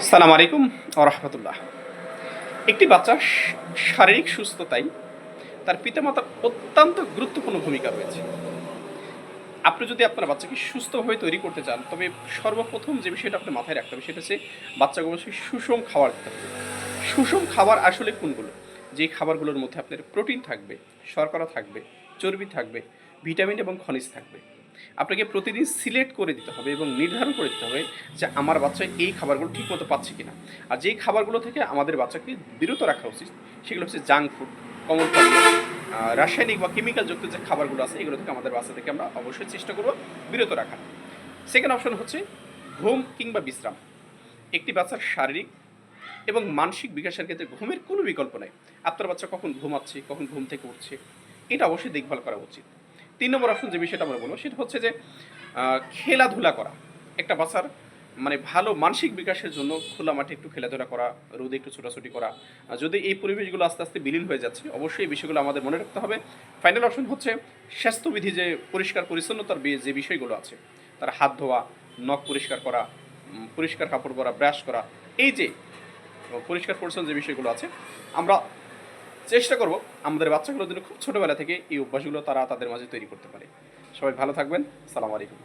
সালাম আলাইকুম রহমতুল্লাহ। একটি বাচ্চার শারীরিক সুস্থতায় তার পিতামাতার অত্যন্ত গুরুত্বপূর্ণ ভূমিকা রয়েছে। আপনি যদি আপনার বাচ্চাকে সুস্থভাবে তৈরি করতে চান, তবে সর্বপ্রথম যে বিষয়টা আপনি মাথায় রাখতে হবে সেটা হচ্ছে বাচ্চাকে অবশ্যই সুষম খাবার দিতে হবে। সুষম খাবার আসলে কোনগুলো? যে খাবারগুলোর মধ্যে আপনার প্রোটিন থাকবে, শর্করা থাকবে, চর্বি থাকবে, ভিটামিন এবং খনিজ থাকবে। আপনাকে প্রতিদিন সিলেক্ট করে দিতে হবে এবং নির্ধারণ করে দিতে হবে যে আমার বাচ্চা এই খাবারগুলো ঠিকমতো পাচ্ছে কিনা। আর যেই খাবারগুলো থেকে আমাদের বাচ্চাকে বিরত রাখা উচিত সেগুলো হচ্ছে জাঙ্ক ফুড, কমন খাদ্য, রাসায়নিক বা কেমিক্যাল যুক্ত যে খাবারগুলো আছে এগুলো থেকে আমাদের বাচ্চা থেকে আমরা অবশ্যই চেষ্টা করব বিরত রাখা। সেকেন্ড অপশন হচ্ছে ঘুম কিংবা বিশ্রাম। একটি বাচ্চার শারীরিক এবং মানসিক বিকাশের ক্ষেত্রে ঘুমের কোনো বিকল্প নেই। আপনার বাচ্চা কখন ঘুমাচ্ছে, কখন ঘুম থেকে উঠছে, এটা অবশ্যই দেখভাল করা উচিত। ৩ নম্বর অপশন যে বিষয়টা আমরা বলবো সেটা হচ্ছে যে খেলাধুলা করা। একটা বাচ্চার ভালো মানসিক বিকাশের জন্য খোলা মাঠে একটু খেলাধুলা করা, রোদে একটু ছোটাছুটি করা। যদি এই পরিবেশগুলো আস্তে আস্তে বিলীন হয়ে যাচ্ছে, অবশ্যই এই বিষয়গুলো আমাদের মনে রাখতে হবে। ফাইনাল অপশন হচ্ছে স্বাস্থ্যবিধি, যে পরিষ্কার পরিচ্ছন্নতার যে বিষয়গুলো আছে, তার হাত ধোয়া, নখ পরিষ্কার করা, পরিষ্কার কাপড় পরা, ব্রাশ করা, এই যে পরিষ্কার পরিচ্ছন্ন যে বিষয়গুলো আছে, আমরা চেষ্টা করব আমাদের বাচ্চাগুলোর জন্য খুব ছোটোবেলা থেকে এই অভ্যাসগুলো তারা তাদের মাঝে তৈরি করতে পারে। সবাই ভালো থাকবেন। সালাম আলাইকুম।